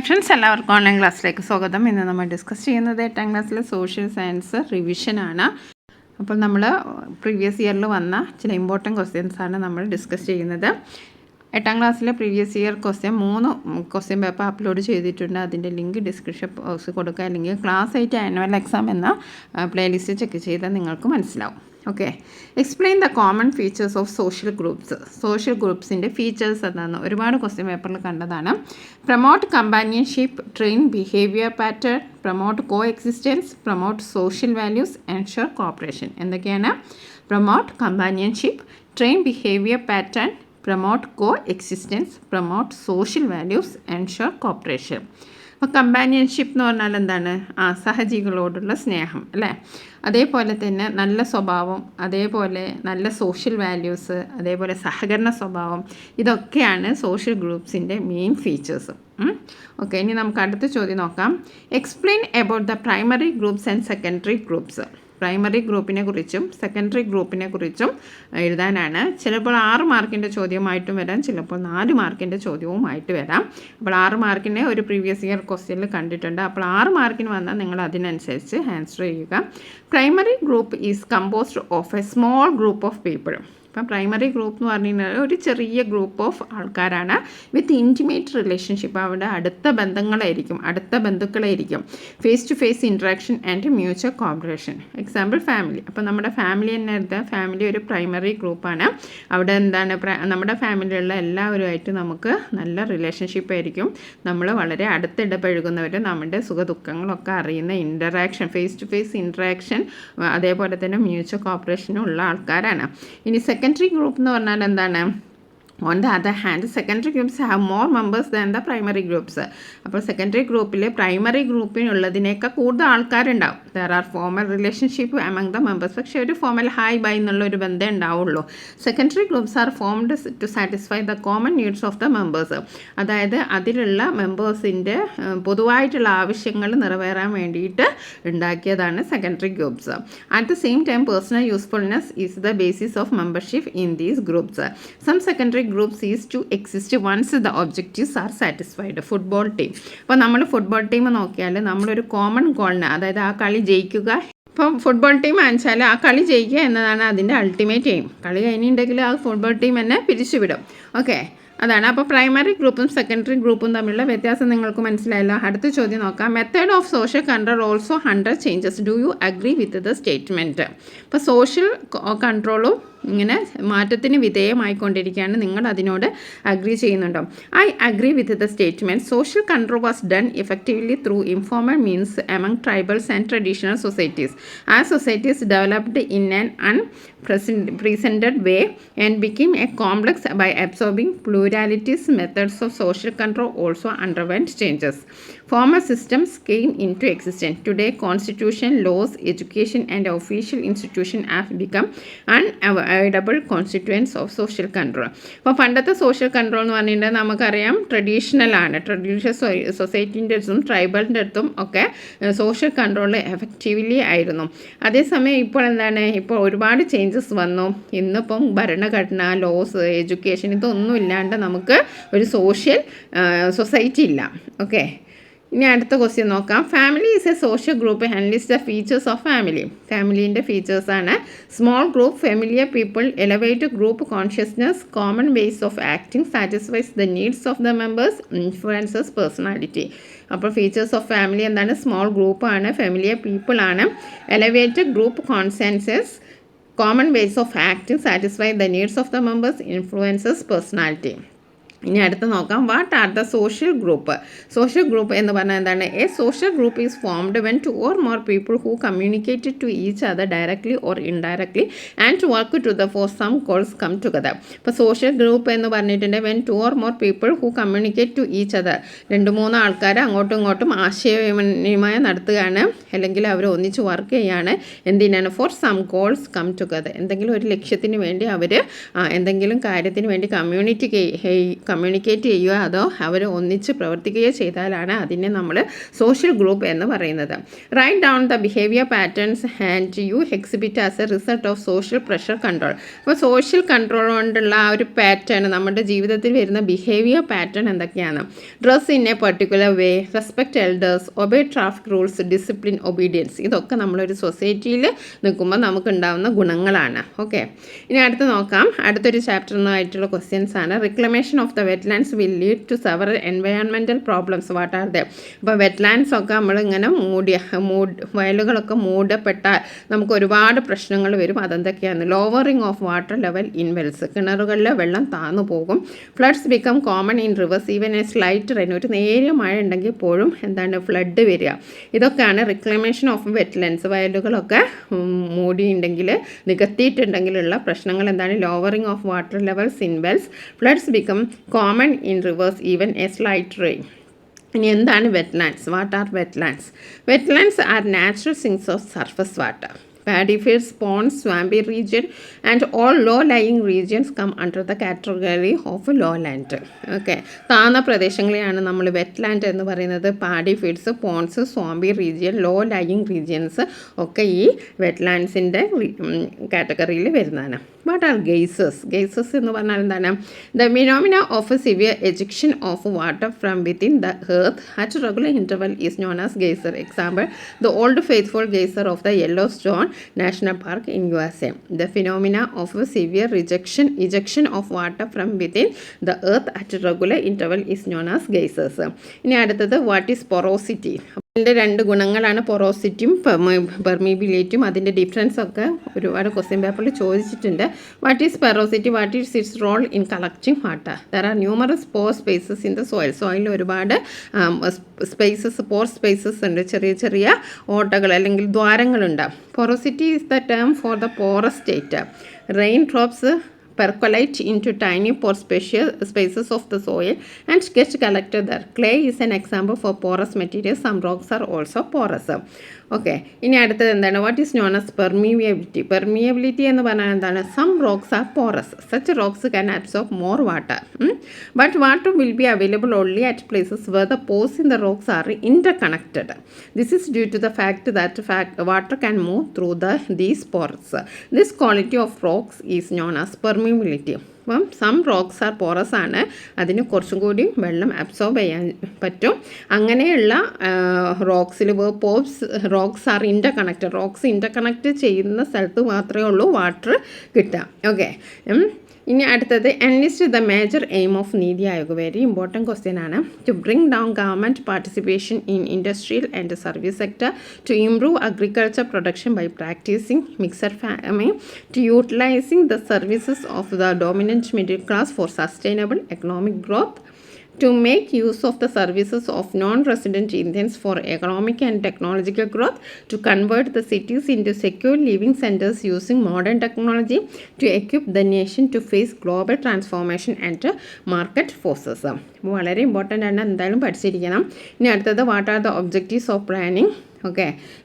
Hi friends, എല്ലാവർക്കും online ക്ലാസ്സിലേക്ക് സ്വാഗതം. ഇന്ന് നമ്മൾ ഡിസ്കസ് ചെയ്യുന്നത് 8ാം ക്ലാസ്സിലെ സോഷ്യൽ സയൻസ് റിവിഷനാണ്. അപ്പോൾ നമ്മൾ പ്രീവിയസ് ഇയറിൽ വന്ന ചില ഇമ്പോർട്ടൻറ്റ് ക്വസ്റ്റ്യൻസാണ് നമ്മൾ ഡിസ്കസ് ചെയ്യുന്നത്. 8ാം ക്ലാസ്സിലെ previous year question 3 question paper upload ചെയ്തിട്ടുണ്ട്. അതിൻ്റെ ലിങ്ക് ഡിസ്ക്രിപ്ഷൻ ബോക്സിൽ കൊടുക്കുക, അല്ലെങ്കിൽ ക്ലാസ് 8 ആനുവൽ എക്സാം എന്ന പ്ലേലിസ്റ്റ് ചെക്ക് ചെയ്താൽ നിങ്ങൾക്ക് മനസ്സിലാവും. Okay, explain the common features of social groups. Social ഗ്രൂപ്പ്സിൻ്റെ ഫീച്ചേഴ്സ് എന്താണെന്ന് ഒരുപാട് ക്വസ്റ്റ്യൻ പേപ്പറിൽ കണ്ടതാണ്. Promote companionship, train behaviour pattern, promote coexistence, promote social values, ensure cooperation. എന്തൊക്കെയാണ്? Promote companionship, train behaviour pattern, promote coexistence, promote social values, ensure corporation. അപ്പോൾ companionship എന്ന് പറഞ്ഞാൽ എന്താണ്? സഹജീവികളോടുള്ള സ്നേഹം അല്ലേ? അതേപോലെ തന്നെ നല്ല സ്വഭാവം, അതേപോലെ നല്ല സോഷ്യൽ വാല്യൂസ്, അതേപോലെ സഹകരണ സ്വഭാവം, ഇതൊക്കെയാണ് സോഷ്യൽ ഗ്രൂപ്പ്സിൻ്റെ മെയിൻ ഫീച്ചേഴ്സ്. ഓക്കെ, ഇനി നമുക്ക് അടുത്ത ചോദ്യം നോക്കാം. Explain about the primary groups and secondary groups. Primary ഗ്രൂപ്പിനെ കുറിച്ചും സെക്കൻഡറി ഗ്രൂപ്പിനെ കുറിച്ചും എഴുതാനാണ്. ചിലപ്പോൾ 6 മാർക്കിൻ്റെ ചോദ്യമായിട്ടും വരാം, ചിലപ്പോൾ 4 മാർക്കിൻ്റെ ചോദ്യവുമായിട്ട് വരാം. അപ്പോൾ 6 മാർക്കിനെ ഒരു പ്രീവിയസ് ഇയർ ക്വസ്റ്റ്യനിൽ കണ്ടിട്ടുണ്ട്. അപ്പോൾ 6 മാർക്കിന് വന്നാൽ നിങ്ങൾ അതിനനുസരിച്ച് ആൻസർ ചെയ്യുക. Primary group is composed of A small group of people. ഇപ്പം പ്രൈമറി ഗ്രൂപ്പ് എന്ന് പറഞ്ഞു കഴിഞ്ഞാൽ ഒരു ചെറിയ ഗ്രൂപ്പ് ഓഫ് ആൾക്കാരാണ് വിത്ത് ഇൻറ്റിമേറ്റ് റിലേഷൻഷിപ്പ്. അവിടെ അടുത്ത ബന്ധുക്കളായിരിക്കും. Face to face interaction and mutual cooperation. Example family. അപ്പോൾ നമ്മുടെ ഫാമിലി തന്നെ എടുത്താൽ ഫാമിലി ഒരു പ്രൈമറി ഗ്രൂപ്പാണ്. അവിടെ എന്താണ്? നമ്മുടെ ഫാമിലിയുള്ള എല്ലാവരുമായിട്ട് നമുക്ക് നല്ല റിലേഷൻഷിപ്പ് ആയിരിക്കും. നമ്മൾ വളരെ അടുത്തിടപഴകുന്നവർ, നമ്മുടെ സുഖദുഃഖങ്ങളൊക്കെ അറിയുന്ന interaction, face to face interaction, അതേപോലെ തന്നെ മ്യൂച്വൽ കോപ്പറേഷനും ഉള്ള ആൾക്കാരാണ്. ഇനി സെക്കൻഡറി ഗ്രൂപ്പ് എന്ന് പറഞ്ഞാൽ എന്താണ്? On the other hand secondary groups have more members than the primary groups. അപ്പോൾ സെക്കൻഡറി ഗ്രൂപ്പിൽ പ്രൈമറി ഗ്രൂപ്പിനുള്ളതിനേക്കാൾ കൂടുതൽ ആൾക്കാരുണ്ടാവും. There are formal relationship among the members. പക്ഷേ ഒരു ഫോമൽ ഹായ് ബൈ എന്നുള്ള ഒരു ബന്ധം ഉണ്ടാവുള്ളൂ. Secondary groups are formed to satisfy the common needs of the members. അതായത് അതിലുള്ള മെമ്പേഴ്സിൻ്റെ പൊതുവായിട്ടുള്ള ആവശ്യങ്ങൾ നിറവേറാൻ വേണ്ടിയിട്ട് ഉണ്ടാക്കിയതാണ് secondary groups. At the same time personal usefulness is the basis of membership in these groups. Some secondary group is to exist once the objectives are satisfied. Football team. അപ്പോൾ നമ്മൾ ഫുട്ബോൾ ടീം നോക്കിയാൽ നമ്മളൊരു common ഗോളിന്, അതായത് ആ കളി ജയിക്കുക. ഇപ്പം ഫുട്ബോൾ ടീം വാങ്ങിച്ചാൽ ആ കളി ജയിക്കുക എന്നതാണ് അതിൻ്റെ അൾട്ടിമേറ്റ് എയിം. കളി കഴിഞ്ഞിട്ടുണ്ടെങ്കിൽ ആ ഫുട്ബോൾ ടീം എന്നെ പിരിച്ചുവിടും. ഓക്കെ, അതാണ്. അപ്പോൾ പ്രൈമറി ഗ്രൂപ്പും സെക്കൻഡറി ഗ്രൂപ്പും തമ്മിലുള്ള വ്യത്യാസം നിങ്ങൾക്ക് മനസ്സിലായല്ലോ. അടുത്ത ചോദ്യം നോക്കാം. Method of social control also under changes. Do you agree with the statement? ഇപ്പോൾ സോഷ്യൽ കൺട്രോളും ഇങ്ങനെ മാറ്റത്തിന് വിധേയമായിക്കൊണ്ടിരിക്കുകയാണ്. നിങ്ങൾ അതിനോട് അഗ്രി ചെയ്യുന്നുണ്ടോ? I agree with the statement. Social control was done effectively through informal means among tribals and traditional societies. As societies developed in an unprecedented way and became a complex by absorbing pluralities, methods of social control also underwent changes. Former systems came into existence. Today, constitution, laws, education and official institutions have become unavoidable constituents of social control. അപ്പോൾ പണ്ടത്തെ social control എന്ന് പറഞ്ഞിട്ടുണ്ടെങ്കിൽ നമുക്കറിയാം ട്രഡീഷണലാണ്. Traditional സൊസൈറ്റീൻ്റെ അടുത്തും ട്രൈബലിൻ്റെ അടുത്തും ഒക്കെ social control effectively ആയിരുന്നു. അതേസമയം ഇപ്പോൾ എന്താണ്? ഇപ്പോൾ ഒരുപാട് ചേഞ്ചസ് വന്നു. ഇന്നിപ്പം ഭരണഘടന, ലോസ്, എഡ്യൂക്കേഷൻ ഇതൊന്നും ഇല്ലാണ്ട് നമുക്ക് ഒരു സോഷ്യൽ സൊസൈറ്റി ഇല്ല. ഓക്കെ, ഇനി അടുത്ത ക്വസ്റ്റ്യൻ നോക്കാം. Family is a social group and list the features of family. ഫാമിലീൻ്റെ ഫീച്ചേഴ്സാണ് small group, familiar people, elevate group consciousness, common ways of acting, satisfies the needs of the members, influences personality. അപ്പോൾ features of family എന്താണ്? Small ഗ്രൂപ്പാണ്, familiar people ആണ്, elevate group consensus, common ways of acting, satisfy the needs of the members, influences personality. ഇനി അടുത്ത് നോക്കാം. What are the social group? Social group എന്ന് പറഞ്ഞാൽ എന്താണ്? A social group is formed when 2 or more people who communicated to each other directly or indirectly and to work together for some goals come together. ഇപ്പോൾ social group എന്ന് പറഞ്ഞിട്ടുണ്ടെങ്കിൽ when 2 or more people who communicate to each other, 2-3 ആൾക്കാർ അങ്ങോട്ടും ഇങ്ങോട്ടും ആശയവിനിമയം നടത്തുകയാണ്, അല്ലെങ്കിൽ അവർ ഒന്നിച്ച് വർക്ക് ചെയ്യുകയാണ്. എന്തിനാണ്? For some goals come together. എന്തെങ്കിലും ഒരു ലക്ഷ്യത്തിന് വേണ്ടി അവർ എന്തെങ്കിലും കാര്യത്തിന് വേണ്ടി കമ്മ്യൂണിക്കേറ്റ് ചെയ്യുകയോ അതോ അവർ ഒന്നിച്ച് പ്രവർത്തിക്കുകയോ ചെയ്താലാണ് അതിനെ നമ്മൾ സോഷ്യൽ ഗ്രൂപ്പ് എന്ന് പറയുന്നത്. Write down the behaviour patterns and you exhibit as a result of social pressure control. അപ്പോൾ സോഷ്യൽ കൺട്രോൾ കൊണ്ടുള്ള ആ ഒരു പാറ്റേൺ, നമ്മുടെ ജീവിതത്തിൽ വരുന്ന ബിഹേവിയർ പാറ്റേൺ എന്തൊക്കെയാണ്? Dress in a particular way, respect elders, obey traffic rules, discipline, obedience. ഇതൊക്കെ നമ്മളൊരു സൊസൈറ്റിയിൽ നിൽക്കുമ്പോൾ നമുക്കുണ്ടാവുന്ന ഗുണങ്ങളാണ്. ഓക്കെ, ഇനി അടുത്ത് നോക്കാം. അടുത്തൊരു ചാപ്റ്ററിനായിട്ടുള്ള ക്വസ്റ്റ്യൻസ് ആണ്. Reclamation of the wetlands will lead to several environmental problems. What are the? അപ്പോൾ വെറ്റ്ലാൻഡ്സ് ഒക്കെ നമ്മളിങ്ങനെ വയലുകളൊക്കെ മൂടപ്പെട്ടാൽ നമുക്ക് ഒരുപാട് പ്രശ്നങ്ങൾ വരും. അതെന്തൊക്കെയാണ്? Lowering of water level in wells, കിണറുകളിലെ വെള്ളം താന്നു പോകും. Floods become common in rivers even a slight rain, ഒരു നേരിയ മഴ ഉണ്ടെങ്കിൽ പോലും എന്താണ് ഫ്ലഡ് വരിക. ഇതൊക്കെയാണ് റിക്ലമേഷൻ ഓഫ് വെറ്റ്ലാൻഡ്സ്. വയലുകളൊക്കെ മൂടിയിട്ടുണ്ടെങ്കിൽ, നികത്തിയിട്ടുണ്ടെങ്കിലുള്ള പ്രശ്നങ്ങൾ എന്താണ്? Lowering of water levels in wells, floods become common in rivers even a slight rain. ഇനി എന്താണ് wetlands? What are wetlands? Wetlands are natural sinks of surface water. Paddy fields, ponds, swampy region and all low-lying regions come under the category of lowland. Okay, താഴ്ന്ന പ്രദേശങ്ങളെയാണ് നമ്മൾ wetland എന്ന് പറയുന്നത്. Paddy fields, ponds, swampy region, low lying regions ഒക്കെ ഈ വെറ്റ്ലാൻഡ്സിൻ്റെ കാറ്റഗറിയിൽ വരുന്നതാണ്. What are ഗെയ്സേഴ്സ്? ഗെയ്സേഴ്സ് എന്ന് പറഞ്ഞാൽ എന്താണ്? The phenomena of A severe ejection of water from within the earth at regular interval is known as geyser. Example, the old faithful geyser of the yellow stone National Park in USA. The phenomena of a severe ejection of water from within the earth at regular interval is known as geysers. ഇനി അടുത്തത്, what is porosity? അതിൻ്റെ രണ്ട് ഗുണങ്ങളാണ് പൊറോസിറ്റിയും പെർമിബിലിറ്റിയും. അതിൻ്റെ difference ഒക്കെ ഒരുപാട് question പേപ്പറിൽ ചോദിച്ചിട്ടുണ്ട്. What is porosity? What is its role in collecting water? There are numerous pore spaces in the soil. സോയിലിൽ ഒരുപാട് പോർ സ്പേസസ് ഉണ്ട്, ചെറിയ ചെറിയ ഓട്ടകൾ അല്ലെങ്കിൽ ദ്വാരങ്ങളുണ്ട്. Porosity is the term for the porous state. Raindrops percolate into tiny pore spaces of the soil and get collected there. Clay is an example for porous material. Some rocks are also porous. Okay, ഇനി അടുത്തത് എന്താണ്? What is known as permeability? Permeability എന്ന് പറഞ്ഞാൽ എന്താണ്? Some rocks are porous. Such rocks can absorb more water, but water will be available only at places where the pores in the rocks are interconnected. This is due to the fact that water can move through these pores. This quality of rocks is known as permeability. അപ്പം some rocks are porous ആണ്, അതിന് കുറച്ചും കൂടി വെള്ളം absorb ചെയ്യാൻ പറ്റും. അങ്ങനെയുള്ള റോക്സിൽ rocks are interconnected. Rocks interconnect ചെയ്യുന്ന സ്ഥലത്ത് മാത്രമേ ഉള്ളൂ വാട്ടർ കിട്ടുക. ഓക്കെ, ഇനി അടുത്തത്, enlist the major aim of Niti Aayog. Very important question ആണ്. To bring down government participation in industrial and service sector, to improve agriculture production by practising mixed farming, to utilising the services of the dominant middle class for sustainable economic growth, to make use of the services of non-resident Indians for economic and technological growth, to convert the cities into secure living centers using modern technology, to equip the nation to face global transformation and market forces. വളരെ important ആണ്, എന്തായാലും പഠിച്ചിരിക്കണം. ഇനി അടുത്തത്, what are the objectives of planning? Okay,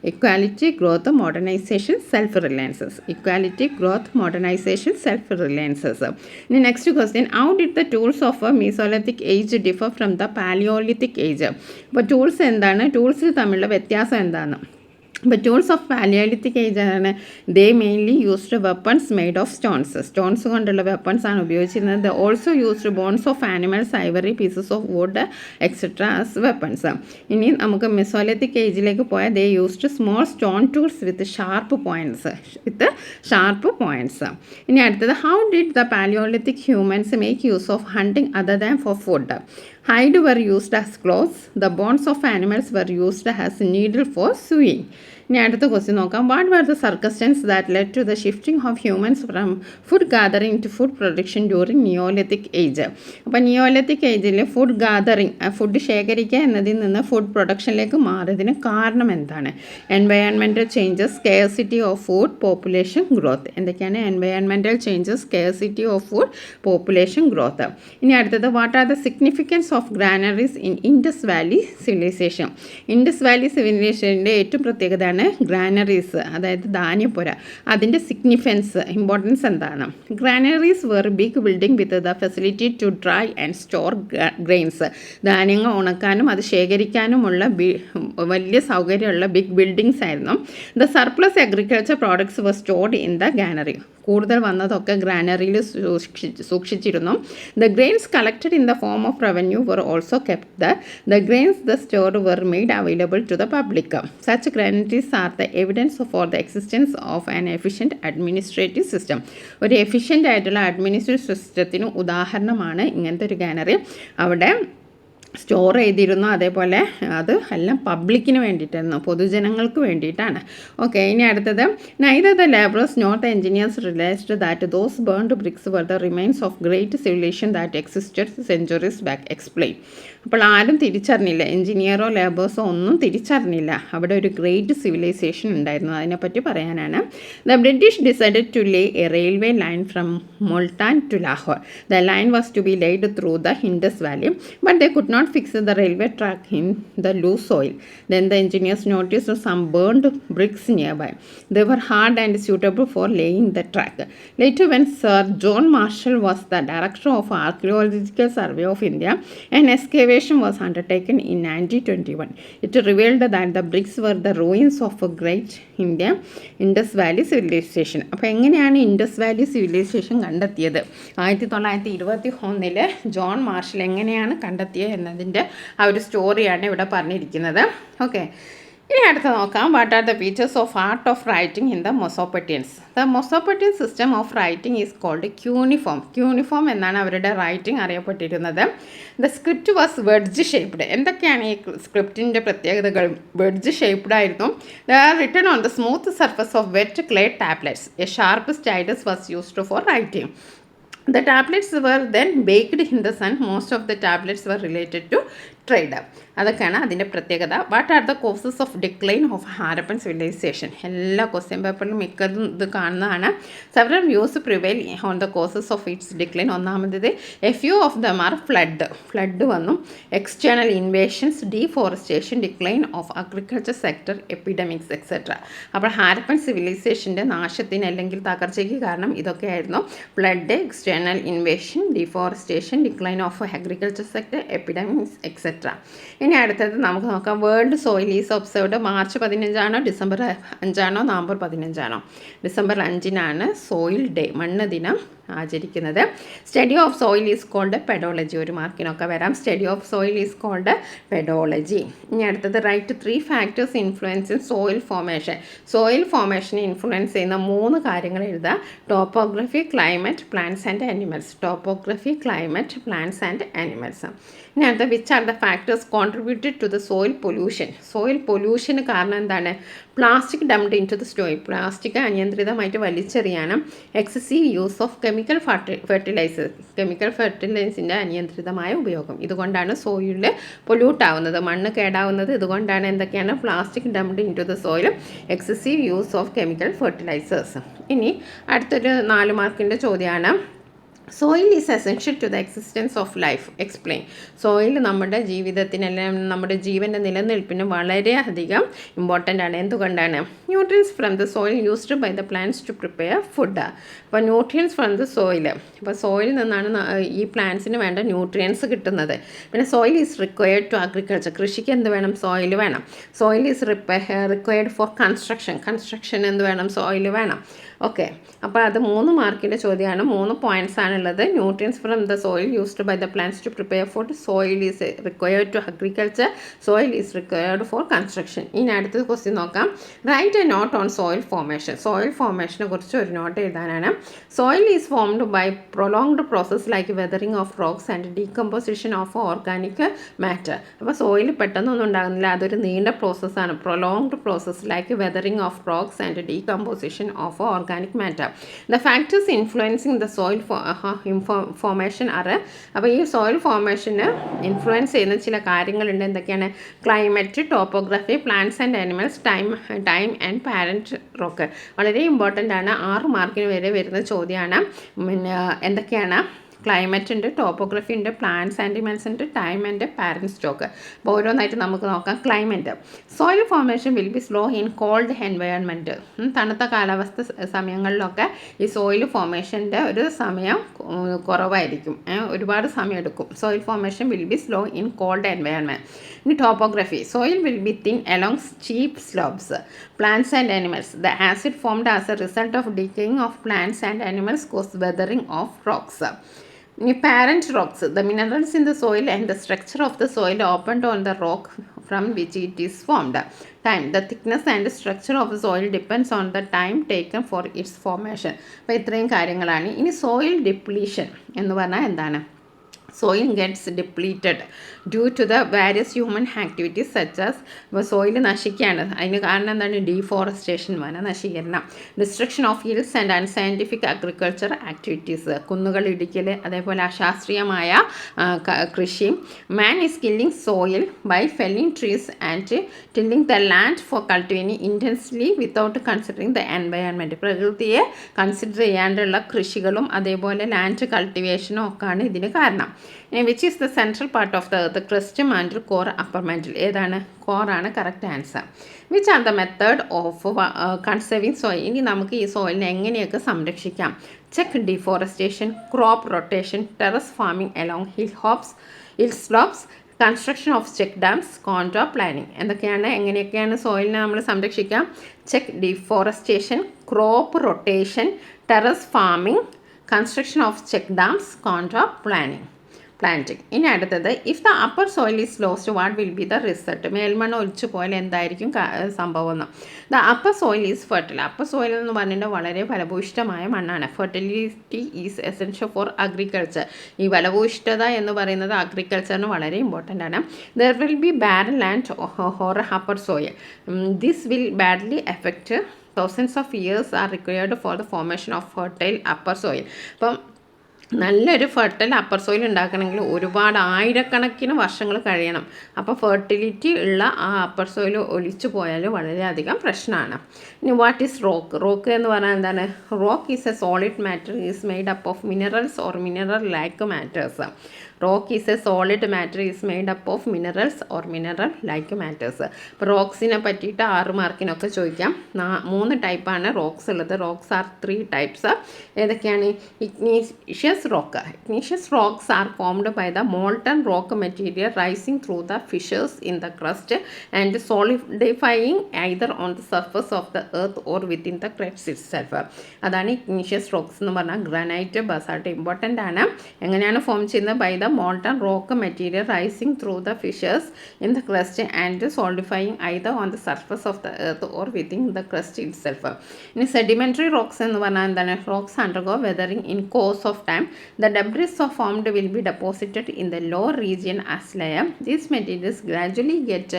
equality, growth, modernisation, self reliances. Equality, growth, modernisation, self reliances. ഇനി next question, how did the tools of mesolithic age differ from the palaeolithic age? അപ്പോൾ tools എന്താണ്? ടൂൾസിൽ തമ്മിലുള്ള വ്യത്യാസം എന്താണ്? But tools of Paleolithic age ആണ് they mainly used weapons made of stones. Stones കൊണ്ടുള്ള weapons ആണ് ഉപയോഗിച്ചിരുന്നത്. They also used bones of animals, ivory, pieces of wood, etc. as weapons. ഇനി നമുക്ക് മെസോലിത്തിക് ഏജിലേക്ക് പോയാൽ they used small stone tools with sharp points. ഇനി അടുത്തത്, how did the Paleolithic humans make use of hunting other than for food? Hide were used as clothes. The bones of animals were used as needle for sewing. ഇനി അടുത്ത question നോക്കാം. What were the circumstances that led to the shifting of humans from food gathering to food production during neolithic age? അപ്പോൾ neolithic ഏജിൽ food gathering, food ശേഖരിക്കുക എന്നതിൽ നിന്ന് food പ്രൊഡക്ഷനിലേക്ക് മാറിയതിന് കാരണം എന്താണ്? Environmental changes, scarcity of food, population growth. എന്തൊക്കെയാണ് environmental changes, scarcity of food, population growth. ഇനി അടുത്തത്, what are the significance of granaries in Indus valley civilisation. Indus valley സിവിലൈസേഷൻ്റെ ഏറ്റവും പ്രത്യേകതയാണ് ഗ്രാനറീസ്, അതായത് ധാന്യപ്പുര. അതിൻ്റെ സിഗ്നിഫിക്കൻസ്, ഇമ്പോർട്ടൻസ് എന്താണ്? Granaries were big building with the facility to dry and store grains. ധാന്യങ്ങൾ ഉണക്കാനും അത് ശേഖരിക്കാനുമുള്ള വലിയ സൗകര്യമുള്ള ബിഗ് ബിൽഡിങ്സ് ആയിരുന്നു. The surplus agriculture products were stored in the granary. കൂടുതൽ വന്നതൊക്കെ ഗ്രാനറിയിൽ സൂക്ഷിച്ചിരുന്നു. The grains collected in the form of revenue were also kept. The grains the stored were made available to the public. Such granaries are the evidence for the existence of an efficient administrative system. ഒരു efficient ആയിട്ടുള്ള administrative സിസ്റ്റത്തിന് ഉദാഹരണമാണ് ഇങ്ങനത്തെ ഒരു granary. അവിടെ store ചെയ്തിരുന്നു. അതേപോലെ അത് എല്ലാം പബ്ലിക്കിന് വേണ്ടിയിട്ടായിരുന്നു, പൊതുജനങ്ങൾക്ക് വേണ്ടിയിട്ടാണ്. ഓക്കെ, ഇനി അടുത്തത് neither the labourers nor the engineers realised that those burned bricks were the remains of great civilisation that existed centuries back. Explain. അപ്പോൾ ആരും തിരിച്ചറിഞ്ഞില്ല, എഞ്ചിനീയറോ ലേബേഴ്സോ ഒന്നും തിരിച്ചറിഞ്ഞില്ല അവിടെ ഒരു ഗ്രേറ്റ് സിവിലൈസേഷൻ ഉണ്ടായിരുന്നു. അതിനെപ്പറ്റി പറയാനാണ്. The British decided to lay a railway line from Multan to Lahore. The line was to be laid through the Indus valley, but they could not fix the railway track in the loose soil. Then the engineers noticed some burned bricks nearby. They were hard and suitable for laying the track. Later, when Sir John Marshall was the director of Archaeological Survey of India, an excavation was undertaken in 1921. It revealed that the bricks were the ruins of a great Indus Valley civilization. അപ്പോൾ എങ്ങനെയാണ് Indus valley civilisation കണ്ടെത്തിയത്? 1921 John marshal എങ്ങനെയാണ് കണ്ടെത്തിയത് എന്നതിൻ്റെ ആ ഒരു സ്റ്റോറിയാണ് ഇവിടെ പറഞ്ഞിരിക്കുന്നത്. ഓക്കെ, ഇനി അടുത്ത് നോക്കാം. What are the features of art of writing in the Mesopotamians? The Mesopotamian system of writing is called cuneiform. Cuneiform എന്നാണ് അവരുടെ റൈറ്റിംഗ് അറിയപ്പെട്ടിരുന്നത്. The script was wedge shaped. എന്തൊക്കെയാണ് ഈ സ്ക്രിപ്റ്റിൻ്റെ പ്രത്യേകതകൾ? വെഡ്ജ് ഷേപ്ഡ് ആയിരുന്നു. The are written on the smooth surface of wet clay tablets. A sharp stylus was used for writing. The tablets were then baked in the sun. Most of the tablets were related to trade. അതൊക്കെയാണ് അതിൻ്റെ പ്രത്യേകത. What are the causes of decline of Harappan civilisation? എല്ലാ question പേപ്പറിലും മിക്കതും ഇത് കാണുന്നതാണ്. Several views prevail on the causes of its decline. ഒന്നാമത് a few of them are flood വന്നു, external invasions, deforestation, decline of agriculture sector, epidemics etcetera. അപ്പോൾ ഹാരപ്പൻ സിവിലൈസേഷൻ്റെ നാശത്തിന് അല്ലെങ്കിൽ തകർച്ചയ്ക്ക് കാരണം ഇതൊക്കെയായിരുന്നു. Flood, external invasion, deforestation, decline of agriculture sector, epidemics etcetera. ഇനി അടുത്തത് നമുക്ക് നോക്കാം. World soil is observed March 15 December 5 November 15? December 5 soil day, മണ്ണ് ദിനം ആചരിക്കുന്നത്. Study of soil is called pedology. ഒരു മാർക്കിനൊക്കെ വരാം. Study of soil is called pedology. ഇനി അടുത്തത് write 3 factors influence in soil formation. Soil ഫോർമേഷനെ ഇൻഫ്ലുവൻസ് ചെയ്യുന്ന 3 കാര്യങ്ങൾ എഴുതുക. Topography, climate, plants and animals. Topography, climate, plants and animals. ഇനി അടുത്ത which are the factors contributed to the soil pollution? Soil പൊല്യൂഷന് കാരണം എന്താണ്? Plastic dumped in to the soil. Plastic അനിയന്ത്രിതമായിട്ട് വലിച്ചെറിയാനും എക്സസീവ് യൂസ് ഓഫ് കെമിക്കൽ ഫെർട്ടിലൈസേഴ്സിൻ്റെ അനിയന്ത്രിതമായ ഉപയോഗം. ഇതുകൊണ്ടാണ് സോയിലിൽ പൊല്യൂട്ട് ആവുന്നത്, മണ്ണ് കേടാവുന്നത്. ഇതുകൊണ്ടാണ് എന്തൊക്കെയാണ്? Plastic dumped in to the soil, excessive use of chemical fertilisers. ഇനി അടുത്തൊരു 4 മാർക്കിൻ്റെ ചോദ്യമാണ്. Soil is essential to the existence of life. Explain. Soil നമ്മുടെ ജീവിതത്തിനെല്ലാം നമ്മുടെ ജീവൻ്റെ നിലനിൽപ്പിന് വളരെയധികം ഇമ്പോർട്ടൻ്റ് ആണ്. എന്തുകൊണ്ടാണ്? Nutrients from the soil used by the plants to prepare food. അപ്പോൾ ന്യൂട്രിയൻസ് ഫ്രം ദ സോയിൽ, അപ്പോൾ സോയിൽ നിന്നാണ് ഈ പ്ലാന്റ്സിന് വേണ്ട ന്യൂട്രിയൻസ് കിട്ടുന്നത്. പിന്നെ soil is required to agriculture. കൃഷിക്ക് എന്ത് വേണം? സോയിൽ വേണം. Soil is required for construction എന്ത് വേണം? സോയിൽ വേണം. ഓക്കെ, അപ്പോൾ അത് 3 മാർക്കിൻ്റെ ചോദ്യമാണ്. 3 പോയിൻറ്റ്സ് ആണുള്ളത്. Nutrients from the soil used by the plants to prepare food, soil is required to agriculture, soil is required for construction. ഇനി അടുത്ത ക്വസ്റ്റ്യൻ നോക്കാം. Write a note on soil formation. Soil ഫോർമേഷനെ കുറിച്ച് ഒരു നോട്ട് എഴുതാനാണ്. Soil is formed by prolonged process like weathering of rocks and decomposition of organic matter. അപ്പോൾ soil പെട്ടെന്നൊന്നും ഉണ്ടാകുന്നില്ല, അതൊരു നീണ്ട പ്രോസസ്സാണ്. Prolonged process like weathering of rocks and decomposition of organic matter. The factors influencing the soil formation are, അപ്പോൾ ഈ soil ഫോർമേഷന് influence ചെയ്യുന്ന ചില കാര്യങ്ങളുണ്ട്. എന്തൊക്കെയാണ്? Climate, topography, plants and animals, time and parent rock. വളരെ ഇമ്പോർട്ടൻ്റ് ആണ്. 6 മാർക്കിന് വരെ വരുന്ന ചോദ്യമാണ്. പിന്നെ എന്തൊക്കെയാണ്? ക്ലൈമറ്റ് ഉണ്ട്, ടോപ്പോഗ്രഫി ഉണ്ട്, പ്ലാന്റ്സ് ആൻഡിമൽസ് ഉണ്ട്, ടൈം ഉണ്ട്, പാരൻറ് സ്റ്റോക്ക്. അപ്പോൾ ഓരോന്നായിട്ട് നമുക്ക് നോക്കാം. Climate. Soil formation will be slow in cold environment. തണുത്ത കാലാവസ്ഥ സമയങ്ങളിലൊക്കെ ഈ സോയിൽ ഫോർമേഷൻ്റെ ഒരു സമയം കുറവായിരിക്കും, ഒരുപാട് സമയം എടുക്കും. Soil formation will be slow in cold environment. ഇനി topography. Soil will be thin along steep slopes. Plants and animals. The acid formed as a result of decaying of plants and animals cause weathering of rocks. Parent rocks. The minerals in the soil and the structure of the soil opened on the rock from which it is formed. Time. The thickness and structure of the soil depends on the time taken for its formation. അപ്പോൾ ഇത്രയും കാര്യങ്ങളാണ്. ഇനി soil depletion എന്ന് പറഞ്ഞാൽ എന്താണ്? Soil gets depleted due to the various human activities such as soil നശിക്കുകയാണ്. അതിന് കാരണം എന്താണ്? ഡീഫോറസ്റ്റേഷൻ, വനനശീകരണം, destruction of hills and unscientific agriculture activities, കുന്നുകൾ ഇടിക്കൽ, അതേപോലെ അശാസ്ത്രീയമായ കൃഷി. Man is killing soil by felling trees and tilling the land for cultivating intensely without considering the environment. പ്രകൃതിയെ കൺസിഡർ ചെയ്യാണ്ടുള്ള കൃഷികളും അതേപോലെ ലാൻഡ് കൾട്ടിവേഷനും ഒക്കെയാണ് ഇതിന് കാരണം. Which is the central part of the earth? Crust, mantle, core, upper mantle. ഏതാണ്? കോറാണ് correct answer. Which are the method of conserving soil? ഇനി നമുക്ക് ഈ സോയിലിനെ എങ്ങനെയൊക്കെ സംരക്ഷിക്കാം? Check deforestation, crop rotation, terrace farming along hill slopes, construction of check dams, contour planning. എങ്ങനെയൊക്കെയാണ് സോയിലിനെ നമ്മൾ സംരക്ഷിക്കാം? Check deforestation, crop rotation, terrace farming, construction of check dams, contour planting. ഇനി അടുത്തത്, if the upper soil is lost what will be the result? മേൽമണ്ണ് ഒലിച്ചു പോയാൽ എന്തായിരിക്കും സംഭവം എന്ന്? The upper soil is fertile. Upper soil എന്ന് പറഞ്ഞിട്ട് വളരെ ഫലഭൂയിഷ്ഠമായ മണ്ണാണ്. Fertility is essential four agriculture. ഈ ഫലഭൂയിഷ്ഠത എന്ന് പറയുന്നത് അഗ്രികൾച്ചറിന് വളരെ ഇമ്പോർട്ടൻ്റ് ആണ്. There will be barren land or upper soil. This will badly effect thousands of years are required for the formation of fertile upper soil. അപ്പം നല്ലൊരു ഫെർട്ടൈൽ അപ്പർ സോയിൽ ഉണ്ടാക്കണമെങ്കിൽ ഒരുപാട് ആയിരക്കണക്കിന് വർഷങ്ങൾ കഴിയണം. അപ്പോൾ ഫെർട്ടിലിറ്റി ഉള്ള ആ അപ്പർ സോയിൽ ഒലിച്ചു പോയാൽ വളരെയധികം പ്രശ്നമാണ്. ഇനി വാട്ട് ഈസ് റോക്ക്? റോക്ക് എന്ന് പറഞ്ഞാൽ എന്താണ്? Rock is A solid matter is made up of minerals or mineral like matters. Rock is A solid matter is made up of minerals or mineral like matters. ഇപ്പോൾ റോക്സിനെ പറ്റിയിട്ട് 6 മാർക്കിനൊക്കെ ചോദിക്കാം. 3 ടൈപ്പാണ് rocks ഉള്ളത്. Rocks are 3 types. ഏതൊക്കെയാണ്? Igneous rock. Igneous rocks are formed by the molten rock material rising through the fissures in the crust and solidifying either on the surface of the earth or within the crust itself. അതാണ് igneous rocks എന്ന് പറഞ്ഞാൽ. Granite, basalt important ആണ്. എങ്ങനെയാണ് form ചെയ്യുന്നത്? By the molten rock material rising through the fissures in the crust and solidifying either on the surface of the earth or within the crust itself. In sedimentary rocks എന്ന് പറഞ്ഞാൽ എന്താണ്? Rocks undergo weathering in course of time. The debris formed will be deposited in the lower region as layer. These materials gradually get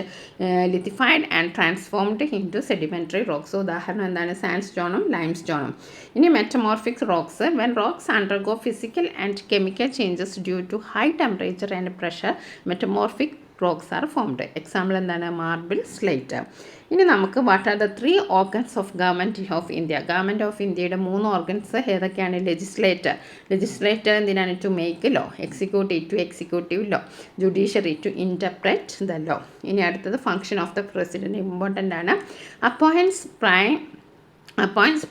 lithified and transformed into sedimentary rocks. So ഉദാഹരണം എന്താണ്? സാൻഡ്സ്റ്റോണും ലൈംസ്റ്റോണും. ഇനി metamorphic rocks. When rocks undergo physical and chemical changes due to high temperature and pressure, metamorphic rocks are formed. Example എന്താണ്? Marble, slate. ഇനി നമുക്ക് what are the 3 organs of government of India? Government of ഇന്ത്യയുടെ 3 organs ഏതൊക്കെയാണ്? Legislator എന്തിനാണ്? To make law. Executive to executive law. Judiciary to interpret the law. ഇനി അടുത്തത് function of the president important ആണ്. Appoints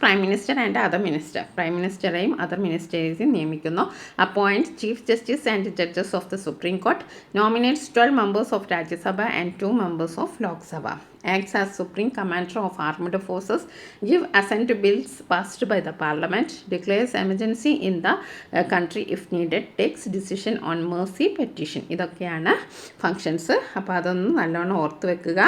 prime minister and other minister. Prime മിനിസ്റ്ററെയും other മിനിസ്റ്റേഴ്സിനെയും നിയമിക്കുന്നു. Appoints chief justice and judges of the supreme court. Nominates 12 members of Rajya Sabha and 2 members of Lok Sabha. Acts as supreme commander of armed forces. Give assent to bills passed by the parliament. Declares emergency in the country if needed. Takes decision on mercy petition. ഇതൊക്കെയാണ് functions. അപ്പോൾ അതൊന്ന് നല്ലോണം ഓർത്ത് വെക്കുക.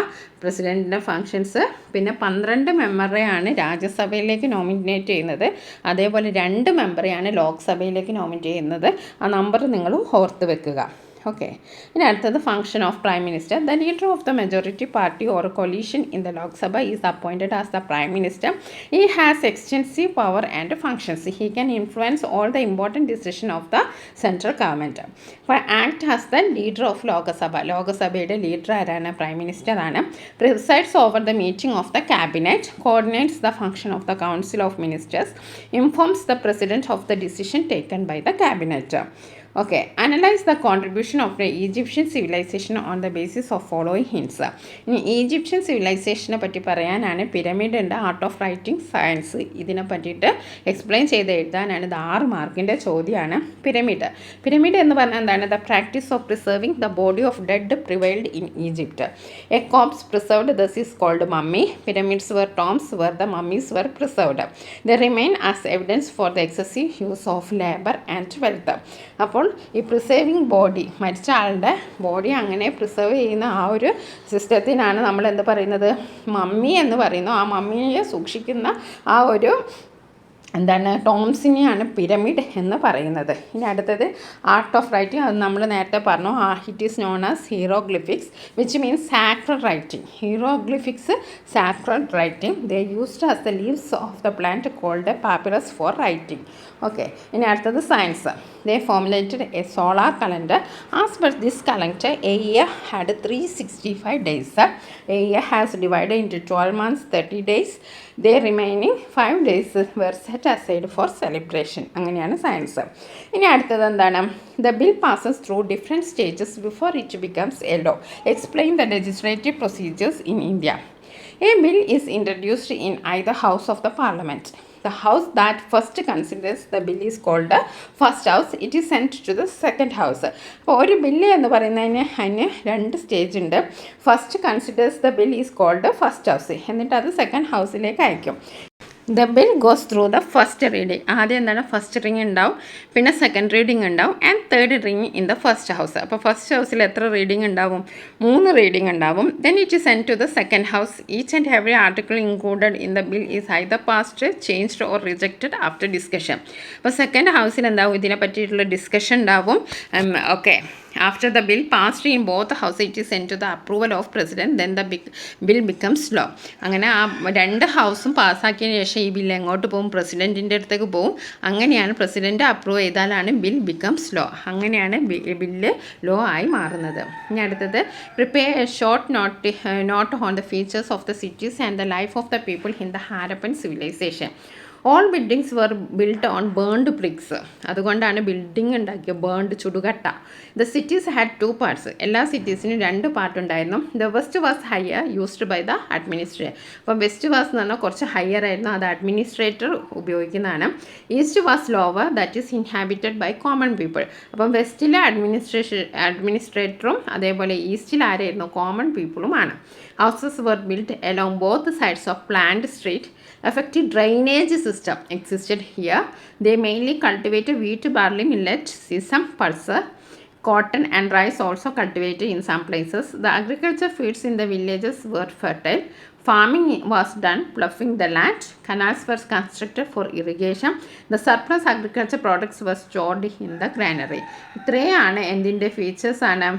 പ്രസിഡൻറ്റിൻ്റെ functions. പിന്നെ 12 മെമ്പറെയാണ് രാജ്യസഭയിലേക്ക് nominate ചെയ്യുന്നത്. അതേപോലെ 2 മെമ്പറെയാണ് ലോക്സഭയിലേക്ക് നോമിനേറ്റ് ചെയ്യുന്നത്. ആ നമ്പർ നിങ്ങളും ഓർത്ത് വെക്കുക. Okay. In അടുത്തത് function of Prime Minister. The leader of the majority party or coalition in the Lok Sabha is appointed as the Prime Minister. He has extensive power and functions. He can influence all the important decisions of the central government. For act as the leader of Lok Sabha. Lok Sabhയുടെ leader ആരാണ്? Prime Minister ആണ്. Presides over the meeting of the cabinet. Coordinates the function of the council of ministers. Informs the president of the decision taken by the cabinet. Okay, analyze the contribution of the Egyptian civilization on the basis of following hints. ഇനി Egyptian സിവിലൈസേഷനെ പറ്റി പറയാനാണ് pyramid ഉണ്ട്, art of writing, science. ഇതിനെ പറ്റിയിട്ട് explain ചെയ്ത് എഴുതാനാണ്. ഇത് 6 മാർക്കിൻ്റെ ചോദ്യമാണ്. പിരമിഡ് എന്ന് പറഞ്ഞാൽ എന്താണ്? The practice of preserving the body of dead prevailed in Egypt. A corpse preserved thus is called mummy. Pyramids were tombs where the mummies were preserved. The remain as evidence for the excessive use of labour and wealth. അപ്പോൾ ഈ preserving body, മരിച്ച ആളുടെ body അങ്ങനെ preserve ചെയ്യുന്ന ആ ഒരു സിസ്റ്റത്തിനാണ് നമ്മൾ എന്ത് പറയുന്നത്? മമ്മി എന്ന് പറയുന്നു. ആ മമ്മിയെ സൂക്ഷിക്കുന്ന ആ ഒരു എന്താണ്? ടോംസിനെയാണ് പിരമിഡ് എന്ന് പറയുന്നത്. ഇനി അടുത്തത് ആർട്ട് ഓഫ് റൈറ്റിംഗ്. അത് നമ്മൾ നേരത്തെ പറഞ്ഞു. It is known as hieroglyphics which means sacred writing. Hieroglyphics sacred writing. They used as the leaves of the plant called papyrus for writing. Okay. ഇനി അടുത്തത് science. They formulated a solar calendar. As per this calendar a year had 365 days. A year has divided into 12 months 30 days. They remaining 5 days were set aside for celebration. അങ്ങനെയാണ് science. ഇനി അടുത്തത് എന്താണ്? The bill passes through different stages before it becomes a law. Explain the legislative procedures in India. A bill is introduced in either house of the parliament. The house that first considers the bill is called the first house. It is sent to the second house. അപ്പോൾ ഒരു bill എന്ന് പറയുന്നതിന് അതിന് 2 stage ഉണ്ട്. First considers the bill is called first house. എന്നിട്ട് അത് second ഹൗസിലേക്ക് അയക്കും. The bill goes through the first reading. ആദ്യം എന്താണ്? ഫസ്റ്റ് റിങ് ഉണ്ടാവും, പിന്നെ സെക്കൻഡ് റീഡിങ് ഉണ്ടാവും, and third reading in the first house. അപ്പോൾ ഫസ്റ്റ് ഹൗസിൽ എത്ര റീഡിങ് ഉണ്ടാവും? 3 റീഡിങ് ഉണ്ടാവും. Then it is send to the second house. Each and every article included in the bill is either passed, changed or rejected after discussion. അപ്പോൾ second ഹൗസിൽ എന്താവും? ഇതിനെ പറ്റിയിട്ടുള്ള ഡിസ്കഷൻ ഉണ്ടാവും. Okay. After the bill passed in both houses, it is sent to the approval of president. Then the bill becomes law. അങ്ങനെ ആ 2 ഹൗസും പാസ്സാക്കിയതിന് ശേഷം ഈ ബില്ല് എങ്ങോട്ട് പോകും? പ്രസിഡൻറ്റിൻ്റെ അടുത്തേക്ക് പോകും. അങ്ങനെയാണ് പ്രസിഡൻറ്റ് അപ്രൂവ് ചെയ്താലാണ് ബിൽ ബിക്കംസ് ലോ. അങ്ങനെയാണ് ബില്ല് ലോ ആയി മാറുന്നത്. ഇനി അടുത്തത് prepare a short note on the features of the cities and the life of the people in the Harappan civilisation. All buildings were build on burned bricks. അതുകൊണ്ടാണ് building ഉണ്ടാക്കിയ burned ചുടുകട്ട. The cities had 2 parts. എല്ലാ സിറ്റീസിനും 2 part ഉണ്ടായിരുന്നു. The west was higher used by the administrator. അപ്പം west was എന്ന് പറഞ്ഞാൽ കുറച്ച് ഹയർ ആയിരുന്നു, അത് അഡ്മിനിസ്ട്രേറ്റർ ഉപയോഗിക്കുന്നതാണ്. East was lower, that is inhabited by common people. അപ്പം വെസ്റ്റിലെ അഡ്മിനിസ്ട്രേറ്ററും അതേപോലെ ഈസ്റ്റിൽ ആരായിരുന്നു? കോമൺ പീപ്പിളുമാണ്. Houses were build along both sides of planned street. Effective drainage system existed here. They mainly cultivated wheat, barley, millet, sesame, pulses, cotton and rice also cultivated in some places. The agriculture fields in the villages were fertile. Farming was done, ploughing the land. Canals were constructed for irrigation. The surplus agriculture products were stored in the granary. ഇത്രയാണ് എന്തിൻ്റെ features ആണ്?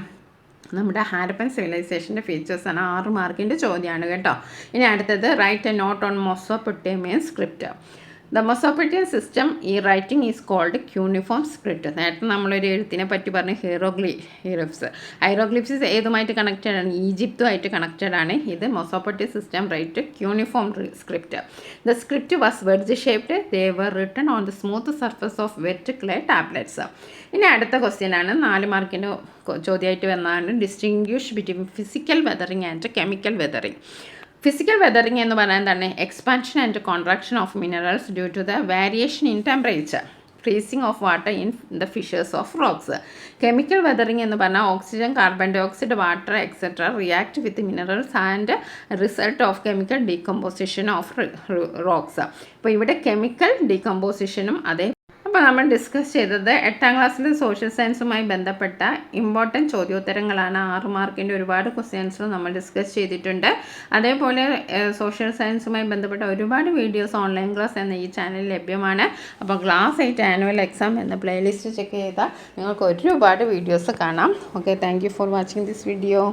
നമ്മുടെ ഹാരപ്പൻ സിവിലൈസേഷൻ്റെ ഫീച്ചേഴ്സാണ്. 6 മാർക്കിൻ്റെ ചോദ്യമാണ് കേട്ടോ. ഇനി അടുത്തത് write a note on Mesopotamian script. The Mesopotamian system ഈ writing is called cuneiform script. നേരത്തെ നമ്മളൊരു എഴുത്തിനെ പറ്റി പറഞ്ഞു, ഹൈറോഗ്ലിഫ്സ് ഏതുമായിട്ട് കണക്റ്റഡ് ആണ്? ഈജിപ്തുമായിട്ട് കണക്റ്റഡ് ആണ്. ഇത് Mesopotamian system write cuneiform script. The script was wedge shaped. They were written on the smooth surface of wet clay tablets. ഇനി അടുത്ത ക്വസ്റ്റ്യനാണ് 4 മാർക്കിൻ്റെ ചോദ്യമായിട്ട് വന്നതാണ്. Distinguish between physical weathering and chemical weathering. Physical weathering എന്ന് പറഞ്ഞാൽ എന്താണ്? Expansion and contraction of minerals due to the variation in temperature, freezing of water in the fissures of rocks. Chemical weathering എന്ന് പറഞ്ഞാൽ oxygen, carbon dye oxide, water etcetera react with minerals and result of chemical decomposition of rocks. അപ്പോൾ ഇവിടെ chemical ഡീകമ്പോസിഷനും അതേ അപ്പോൾ നമ്മൾ discuss ചെയ്തത് 8ാം ക്ലാസ്സിലെ social സയൻസുമായി ബന്ധപ്പെട്ട ഇമ്പോർട്ടൻറ്റ് ചോദ്യോത്തരങ്ങളാണ്. 6 മാർക്കിൻ്റെ ഒരുപാട് ക്വസ്റ്റ്യൻസ് നമ്മൾ ഡിസ്കസ് ചെയ്തിട്ടുണ്ട്. അതേപോലെ സോഷ്യൽ സയൻസുമായി ബന്ധപ്പെട്ട ഒരുപാട് വീഡിയോസ് ഓൺലൈൻ ക്ലാസ് എന്ന ഈ ചാനലിൽ ലഭ്യമാണ്. അപ്പോൾ ക്ലാസ് 8 ആനുവൽ എക്സാം എന്ന പ്ലേലിസ്റ്റ് ചെക്ക് ചെയ്താൽ നിങ്ങൾക്ക് ഒരുപാട് വീഡിയോസ് കാണാം. Okay, thank you for watching this video.